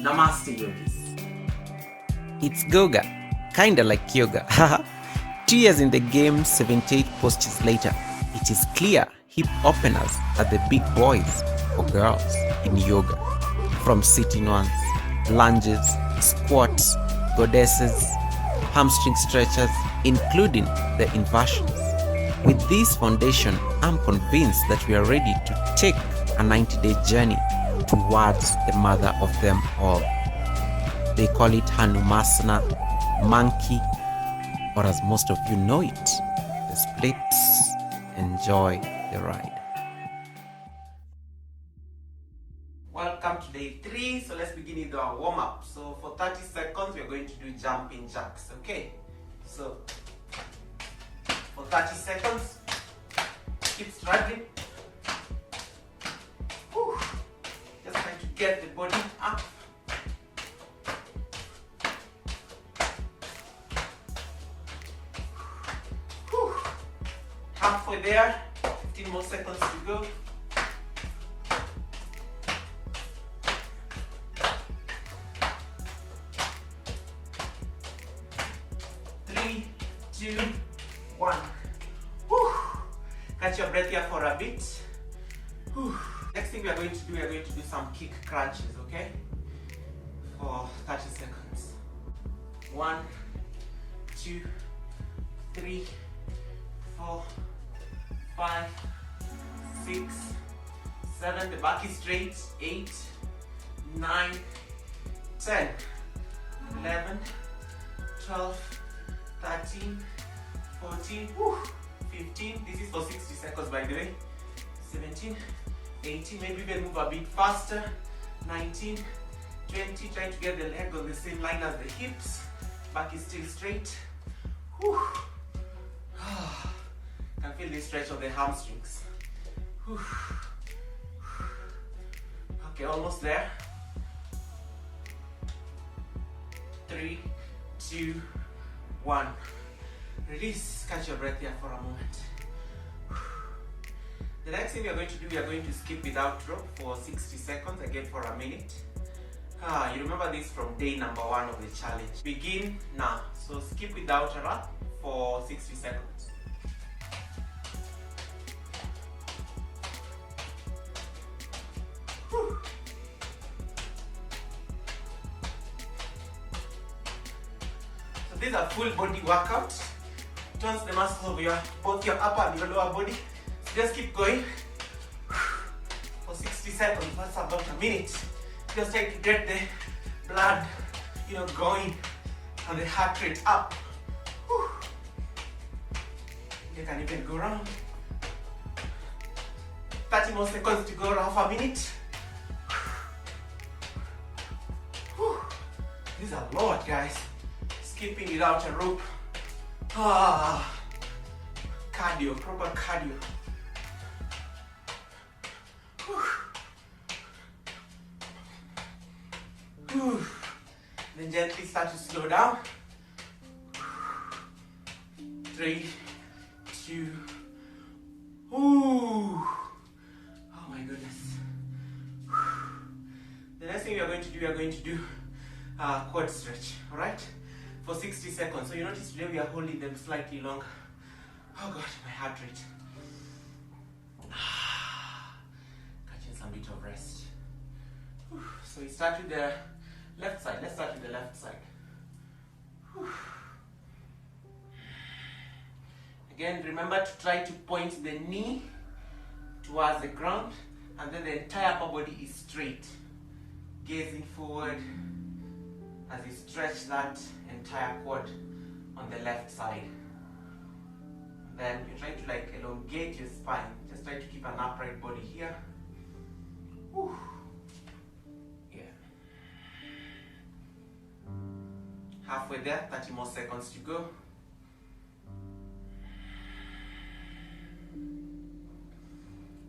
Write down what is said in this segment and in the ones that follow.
Namaste yogis. It's Goga, kinda like yoga. 2 years in the game, 78 postures later, it is clear hip openers are the big boys for girls in yoga. From sitting ones, lunges, squats, goddesses, hamstring stretchers, including the inversions. With this foundation, I'm convinced that we are ready to take a 90-day journey towards the mother of them all. They call it hanumanasana, monkey, or as most of you know it, the splits. Enjoy the ride. Welcome to day 3. So let's begin with our warm-up. So for 30 seconds, we're going to do jumping jacks. Okay? So for 30 seconds, keep struggling. Whew. Just trying to get the body up. Whew. Halfway there, 15 more seconds to go. Three, two, one. Whew. Catch your breath here for a bit. Whew. Next thing we are going to do some kick crunches, okay? For 30 seconds. 1, 2, 3, 4, 5, 6, 7. The back is straight. 8, 9, 10, 11, 12, 13, 14, 15. This is for 60 seconds, by the way. 17, 18. Maybe we can move a bit faster. 19, 20. Try to get the leg on the same line as the hips. Back is still straight. Whew. Can feel the stretch of the hamstrings. Whew. Okay, almost there. 3, 2, 1. Release. Catch your breath here for a moment. The next thing we are going to do, we are going to skip without rope for 60 seconds, again for a minute. You remember this from day number 1 of the challenge. Begin now. So skip without a rope for 60 seconds. Whew. So these are full body workout. Turns the muscles of both your upper and your lower body. So just keep going for 60 seconds. That's about a minute. Just try to get the blood, going and the heart rate up. Whew. You can even go around. 30 more seconds to go, half a minute. Whew. This is a lot, guys. Skipping without a rope. Cardio, proper cardio. Then gently start to slow down. 3, 2. Oh my goodness. The next thing we are going to do quad stretch, alright? For 60 seconds. So you notice today we are holding them slightly longer. Oh god, my heart rate. Catching some bit of rest. So we start with the left side. Let's start with the left side. Again, remember to try to point the knee towards the ground, and then the entire upper body is straight, gazing forward as you stretch that entire quad on the left side. Then you try to elongate your spine. Just try to keep an upright body here. Whew. Yeah. Halfway there, 30 more seconds to go.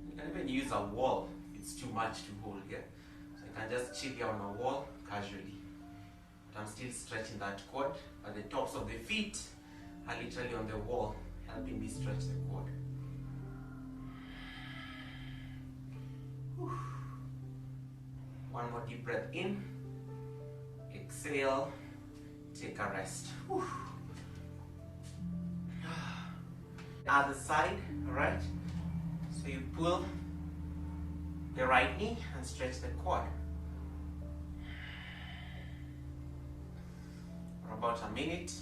You can even use a wall if it's too much to hold here. So you can just chill here on a wall casually. But I'm still stretching that quad, but the tops of the feet are literally on the wall, helping me stretch the quad. Whew. One more deep breath in. Exhale, take a rest. Whew. Other side, alright? So you pull the right knee and stretch the quad. For about a minute.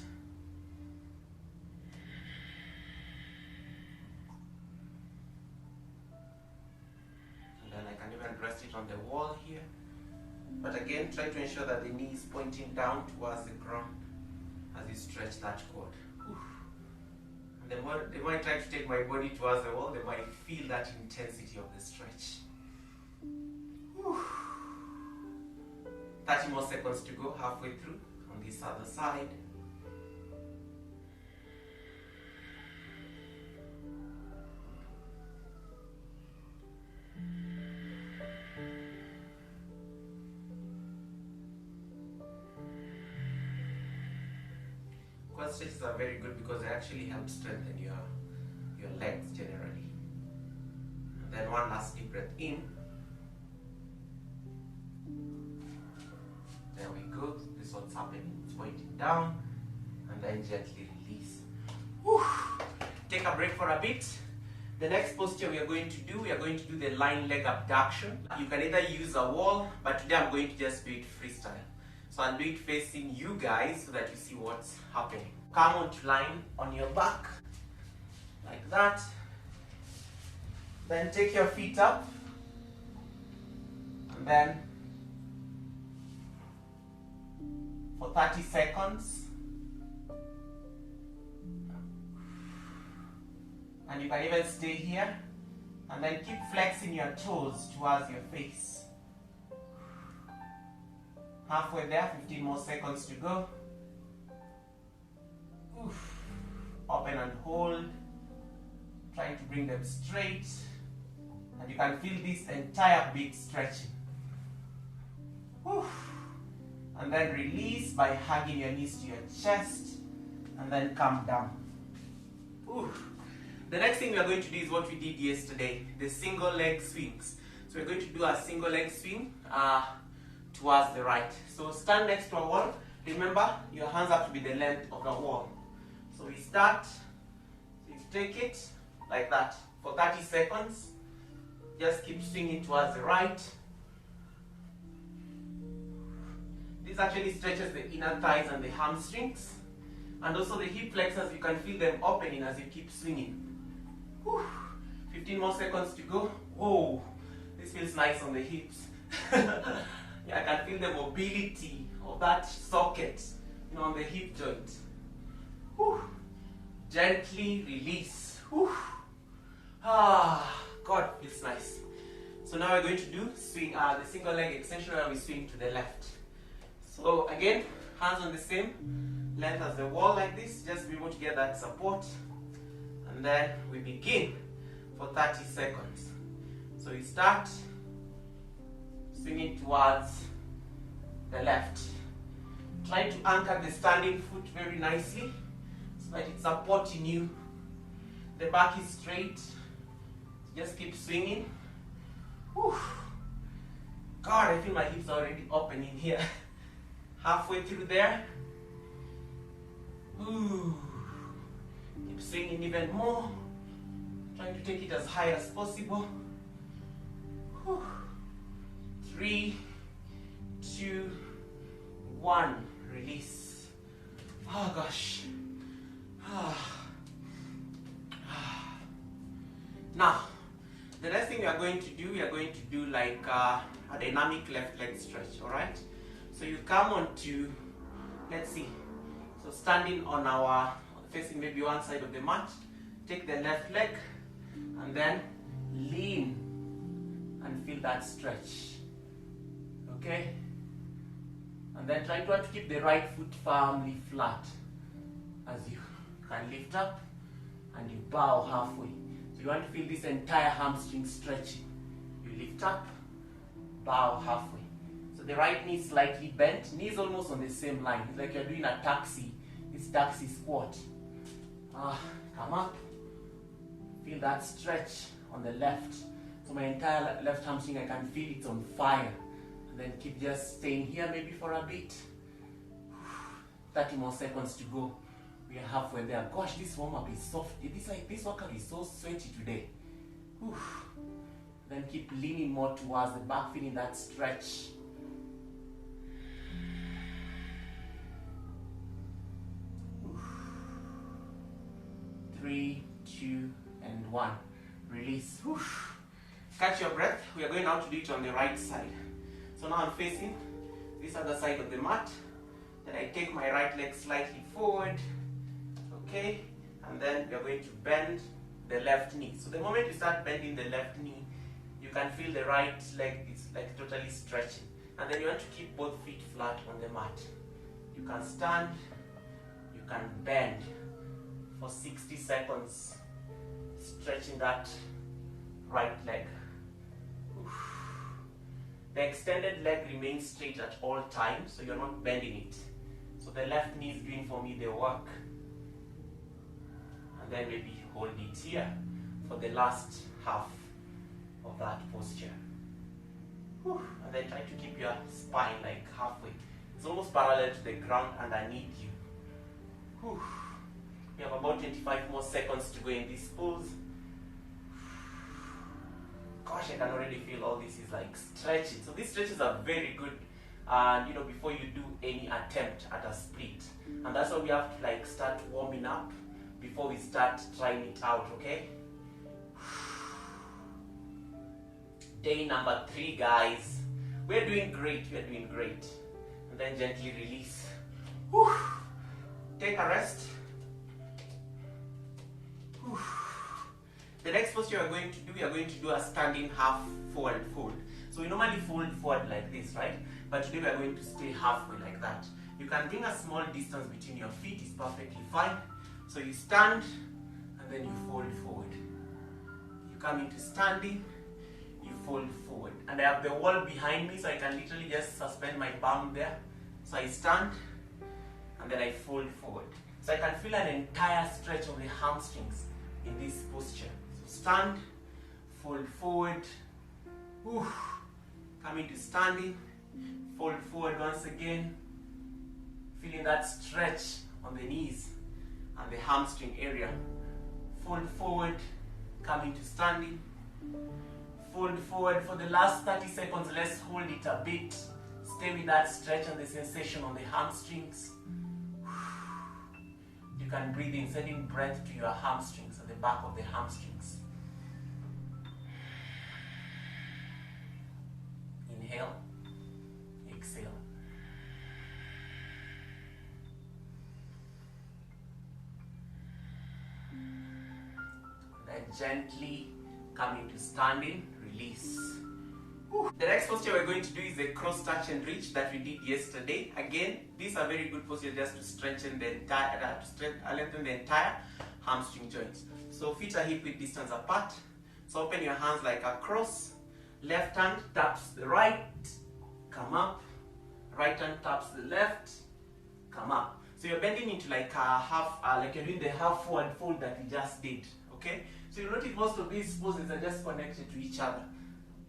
And then I can even rest it on the wall here. But again, try to ensure that the knee is pointing down towards the ground as you stretch that quad. Whew. And the more I try to take my body towards the wall, the more I feel that intensity of the stretch. Whew. 30 more seconds to go, halfway through on this other side. Quad stretches are very good because they actually help strengthen your legs generally. And then one last deep breath in. There we go. This is what's happening. It's pointing down and then gently release. Whew. Take a break for a bit. The next posture we are going to do the lying leg abduction. You can either use a wall, but today I'm going to just do it freestyle. So I'll do it facing you guys so that you see what's happening. Come on to lying on your back, like that. Then take your feet up, and then for 30 seconds. And you can even stay here, and then keep flexing your toes towards your face. Halfway there, 15 more seconds to go. Oof. Open and hold. Trying to bring them straight. And you can feel this entire big stretching. Oof. And then release by hugging your knees to your chest. And then come down. Oof. The next thing we are going to do is what we did yesterday, the single leg swings. So we're going to do a single leg swing towards the right. So stand next to a wall. Remember, your hands have to be the length of the wall. So we start, so you take it like that for 30 seconds. Just keep swinging towards the right. This actually stretches the inner thighs and the hamstrings. And also the hip flexors, you can feel them opening as you keep swinging. Whew. 15 more seconds to go. Whoa, this feels nice on the hips. Yeah, I can feel the mobility of that socket, on the hip joint. Whew. Gently release. Whew. Ah, God, feels nice. So now we're going to do swing, the single leg extension where we swing to the left. So again, hands on the same length as the wall like this. Just be able to get that support. And then we begin for 30 seconds. So we start swinging towards the left. Try to anchor the standing foot very nicely so that it's supporting you. The back is straight. Just keep swinging. Whew. God, I feel my hips are already opening here. Halfway through there. Ooh. Keep swinging even more. Trying to take it as high as possible. Whew. 3, 2, 1. Release. Oh gosh. Now, the next thing we are going to do like a dynamic left leg stretch, alright? So you come on to, let's see, so standing on our, facing maybe one side of the mat, take the left leg and then lean and feel that stretch, okay? And then try to keep the right foot firmly flat as you can lift up and you bow halfway. So you want to feel this entire hamstring stretching. You lift up, bow halfway. So the right knee is slightly bent, knee is almost on the same line. It's like you're doing a taxi, this taxi squat. Come up, feel that stretch on the left. So my entire left hamstring, I can feel it's on fire. And then keep just staying here maybe for a bit. 30 more seconds to go. We are halfway there. Gosh, this warm-up is soft. This workout is so sweaty today. Whew. Then keep leaning more towards the back, feeling that stretch. Whew. 3, 2, and 1. Release. Whew. Catch your breath. We are going now to do it on the right side. So now I'm facing this other side of the mat. Then I take my right leg slightly forward. Okay, and then we are going to bend the left knee. So the moment you start bending the left knee, you can feel the right leg is like totally stretching. And then you want to keep both feet flat on the mat. You can stand, you can bend for 60 seconds, stretching that right leg. The extended leg remains straight at all times, so you're not bending it. So the left knee is doing for me the work. And then maybe hold it here for the last half of that posture. Whew. And then try to keep your spine like halfway. It's almost parallel to the ground underneath you. Whew. We have about 25 more seconds to go in this pose. Gosh, I can already feel all this is like stretching. So these stretches are very good, before you do any attempt at a split. And that's why we have to like start warming up before we start trying it out, okay? Day number 3, guys. We're doing great, And then gently release. Whew. Take a rest. Whew. The next posture we are going to do a standing half forward fold. So we normally fold forward like this, right? But today we are going to stay halfway like that. You can bring a small distance between your feet, it's perfectly fine. So you stand and then you fold forward. You come into standing, you fold forward. And I have the wall behind me, so I can literally just suspend my palm there. So I stand and then I fold forward. So I can feel an entire stretch of the hamstrings in this posture. Stand, fold forward, whew. Come into standing, fold forward once again, feeling that stretch on the knees and the hamstring area. Fold forward, come into standing, fold forward for the last 30 seconds. Let's hold it a bit. Stay with that stretch and the sensation on the hamstrings. You can breathe in, sending breath to your hamstrings at the back of the hamstrings. Inhale, exhale. Then gently come into standing, release. The next posture we're going to do is the cross touch and reach that we did yesterday. Again, these are very good postures just to strengthen the entire, lengthen the entire hamstring joints. So feet are hip width distance apart. So open your hands like a cross. Left hand taps the right, come up. Right hand taps the left, come up. So you're bending into like a half, like you're doing the half forward fold that we just did. Okay? So you notice most of these poses are just connected to each other.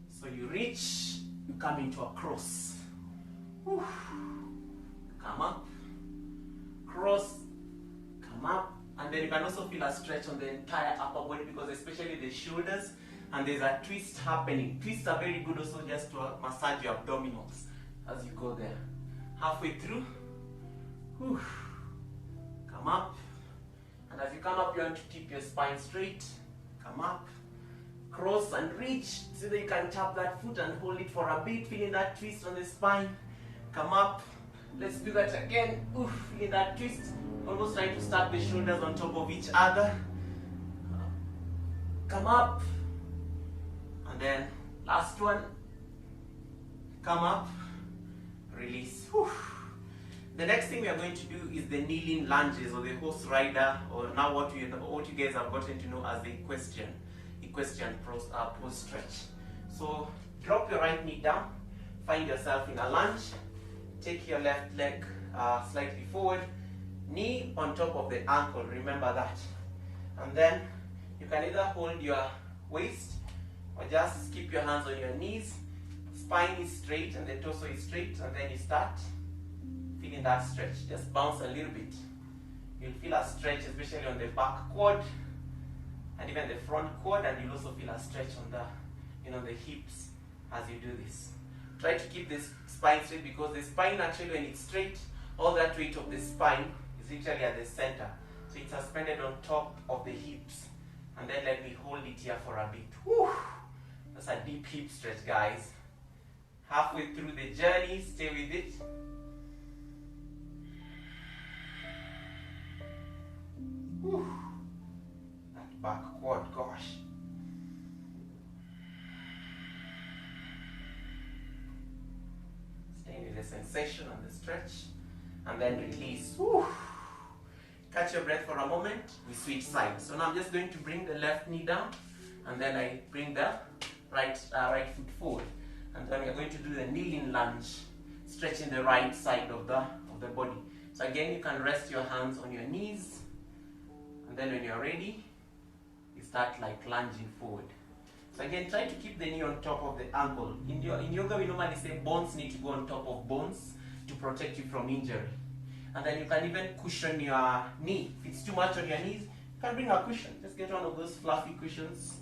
So you reach, you come into a cross. Whew. Come up, cross, come up, and then you can also feel a stretch on the entire upper body, because especially the shoulders, and there's a twist happening. Twists are very good also just to massage your abdominals as you go there. Halfway through, whew. Come up, and as you come up, you want to keep your spine straight. Come up, cross and reach, so that you can tap that foot and hold it for a bit, feeling that twist on the spine. Come up, let's do that again. Oof, feeling that twist, almost trying to stack the shoulders on top of each other. Come up, and then last one. Come up, release. Whew. The next thing we are going to do is the kneeling lunges, or the horse rider, or now what you guys have gotten to know as the equestrian pose stretch. So drop your right knee down, find yourself in a lunge, take your left leg slightly forward, knee on top of the ankle, remember that. And then you can either hold your waist or just keep your hands on your knees. Spine is straight and the torso is straight, and then you start Feeling that stretch. Just bounce a little bit. You'll feel a stretch, especially on the back quad and even the front quad, and you'll also feel a stretch on the hips as you do this. Try to keep this spine straight, because the spine actually, when it's straight, all that weight of the spine is literally at the center. So it's suspended on top of the hips. And then let me hold it here for a bit. Whew. That's a deep hip stretch, guys. Halfway through the journey, stay with it. Whew. That back quad, gosh. Staying with the sensation and the stretch. And then release. Whew. Catch your breath for a moment. We switch sides. So now I'm just going to bring the left knee down, and then I bring the right foot forward. And then we're going to do the kneeling lunge, stretching the right side of the body. So again, you can rest your hands on your knees, and then when you're ready, you start like lunging forward. So again, try to keep the knee on top of the ankle. In yoga, we normally say bones need to go on top of bones to protect you from injury. And then you can even cushion your knee. If it's too much on your knees, you can bring a cushion. Just get one of those fluffy cushions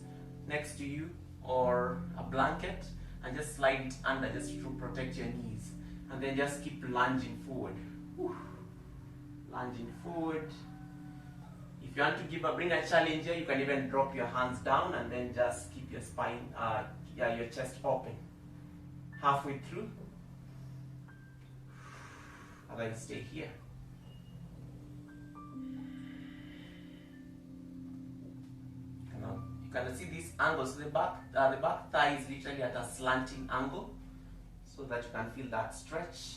next to you, or a blanket, and just slide it under just to protect your knees. And then just keep lunging forward. Whew. Lunging forward. If you want to bring a challenge here, you can even drop your hands down and then just keep your spine, your chest open. Halfway through. And then stay here. You can see these angles. The back thigh is literally at a slanting angle, so that you can feel that stretch.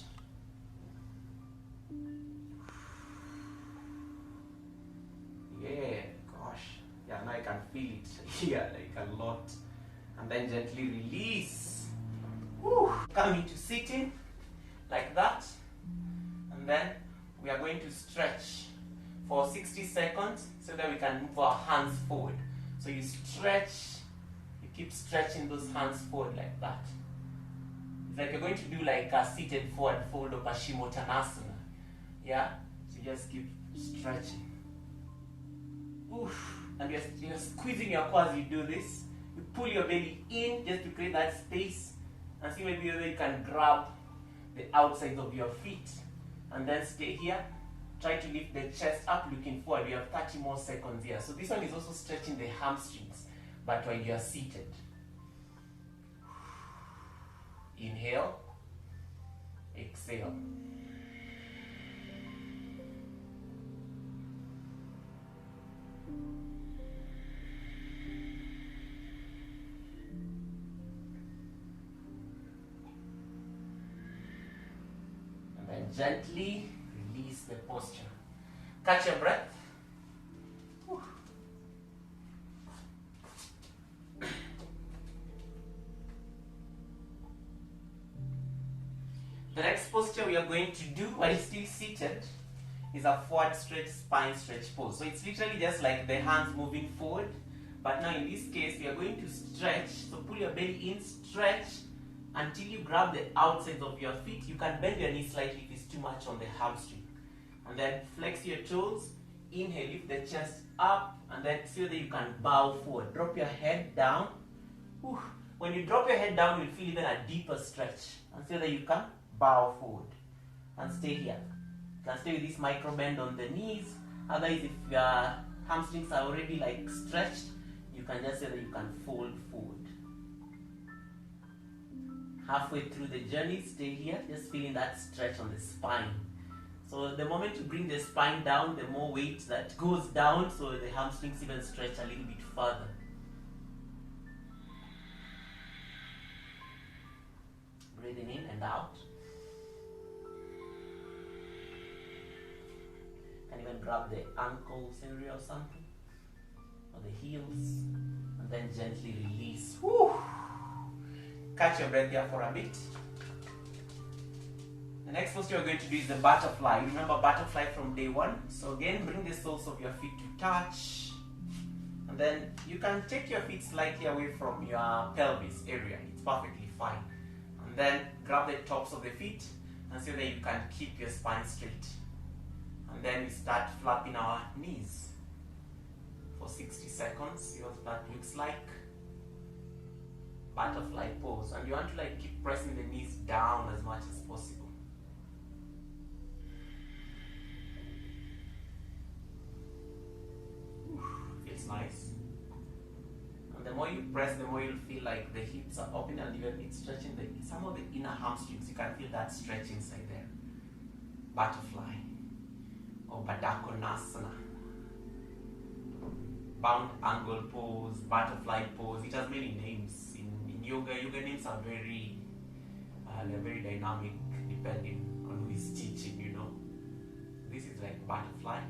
Yeah, gosh. Yeah, now I can feel it here like a lot. And then gently release. Woo. Come into sitting like that. And then we are going to stretch for 60 seconds so that we can move our hands forward. So you stretch, you keep stretching those hands forward like that. It's like you're going to do like a seated forward fold of a hanumanasana. Yeah? So you just keep stretching. Oof. And you're squeezing your core as you do this. You pull your belly in just to create that space, and see maybe whether you can grab the outside of your feet. And then stay here. Try to lift the chest up looking forward. You have 30 more seconds here. So this one is also stretching the hamstrings, but while you are seated. Inhale. Exhale. And then gently release the posture. Catch your breath. Whew. The next posture we are going to do while still seated is a forward stretch, spine stretch pose. So it's literally just like the hands moving forward, but now in this case we are going to stretch. So pull your belly in, stretch until you grab the outsides of your feet. You can bend your knee slightly if it's too much on the hamstring. And then flex your toes. Inhale, lift the chest up, and then see that you can bow forward. Drop your head down. Whew. When you drop your head down, you'll feel even a deeper stretch. And see that you can bow forward. And stay here. You can stay with this micro bend on the knees. Otherwise, if your hamstrings are already like stretched, you can just say that you can fold forward. Halfway through the journey, stay here, just feeling that stretch on the spine. So the moment you bring the spine down, the more weight that goes down, so the hamstrings even stretch a little bit further. Breathing in and out. You can even grab the ankles area or something, or the heels, and then gently release. Woo! Catch your breath here for a bit. The next posture we're going to do is the butterfly. Remember butterfly from day one. So again, bring the soles of your feet to touch. And then you can take your feet slightly away from your pelvis area. It's perfectly fine. And then grab the tops of the feet and so that you can keep your spine straight. And then we start flapping our knees for 60 seconds. See what that looks like. Butterfly pose, and you want to like keep pressing the knees down as much as possible. Feels nice. And the more you press, the more you'll feel like the hips are open, and even it's stretching some of the inner hamstrings. You can feel that stretch inside there. Butterfly or hanumanasana. Bound angle pose, butterfly pose. It has many names. In yoga names are very they're very dynamic depending on who is teaching, you know. This is like butterfly,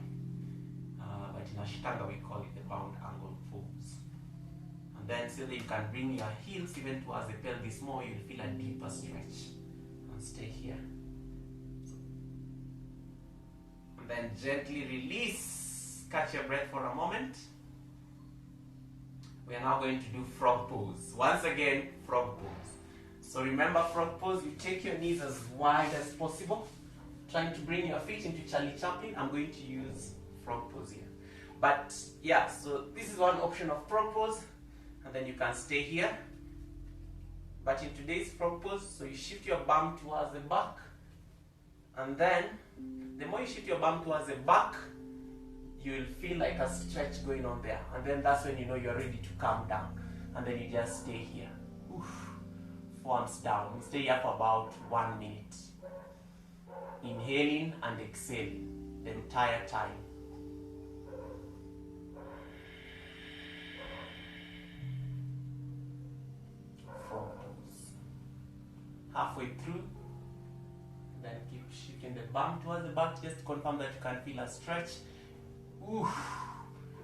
but in Ashtanga we call it the bound angle pose. And then so that you can bring your heels even towards the pelvis more, you'll feel a deeper stretch. And stay here. And then gently release. Catch your breath for a moment. We are now going to do frog pose. Once again, frog pose. So remember frog pose, you take your knees as wide as possible, trying to bring your feet into Charlie Chaplin. I'm going to use frog pose here. But yeah, so this is one option of frog pose, and then you can stay here. But in today's frog pose, so you shift your bum towards the back, and then the more you shift your bum towards the back, you will feel like a stretch going on there, and then that's when you know you're ready to calm down, and then you just stay here. Oof. Forearms down. Stay here for about 1 minute, inhaling and exhaling the entire time. Frog pose. Halfway through, then keep shifting the bum towards the back just to confirm that you can feel a stretch. Oof.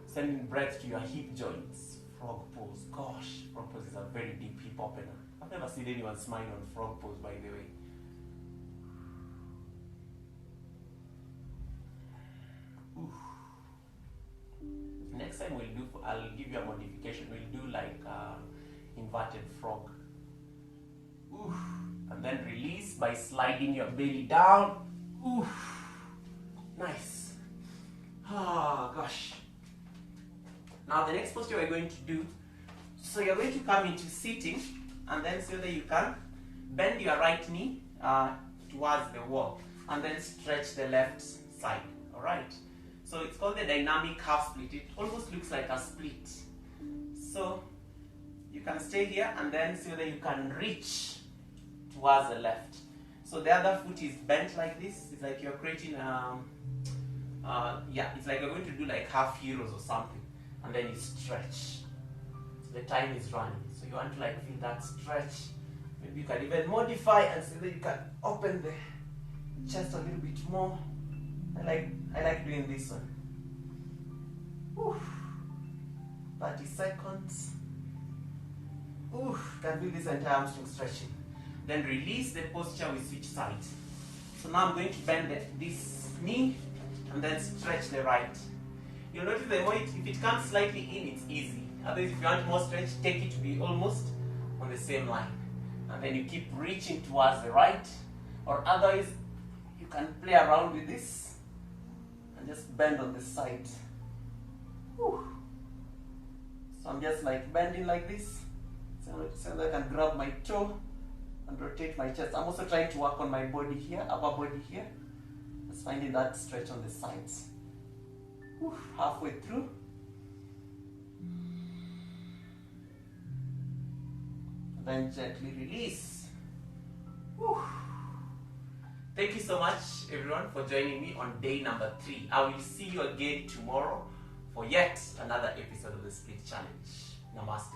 Sending breath to your hip joints. Frog pose. Gosh, frog pose is a very deep hip opener. I've never seen anyone smile on frog pose, by the way. Oof. Next time I'll give you a modification. We'll do like inverted frog. Oof. And then release by sliding your belly down. Oof. Nice. Ah, gosh. Now the next posture we're going to do, so you're going to come into sitting, and then so that you can bend your right knee towards the wall, and then stretch the left side. Alright? So it's called the dynamic half split. It almost looks like a split. So you can stay here, and then so that you can reach towards the left. So the other foot is bent like this. It's like you're creating it's like you're going to do like half heroes or something, and then you stretch. So the time is running, so you want to like feel that stretch. Maybe you can even modify and so that you can open the chest a little bit more. I like doing this one. Oof. 30 seconds. Oof. Can feel this entire hamstring stretching. Then release the posture, we switch sides. So now I'm going to bend this knee and then stretch the right. You'll notice the more if it comes slightly in, it's easy. Otherwise, if you want more stretch, take it to be almost on the same line. And then you keep reaching towards the right. Or otherwise, you can play around with this and just bend on the side. Whew. So I'm just like bending like this. So that I can grab my toe and rotate my chest. I'm also trying to work on my body here, upper body here. Just finding that stretch on the sides. Whew, halfway through. And then gently release. Whew. Thank you so much, everyone, for joining me on day number 3. I will see you again tomorrow for yet another episode of the Split Challenge. Namaste.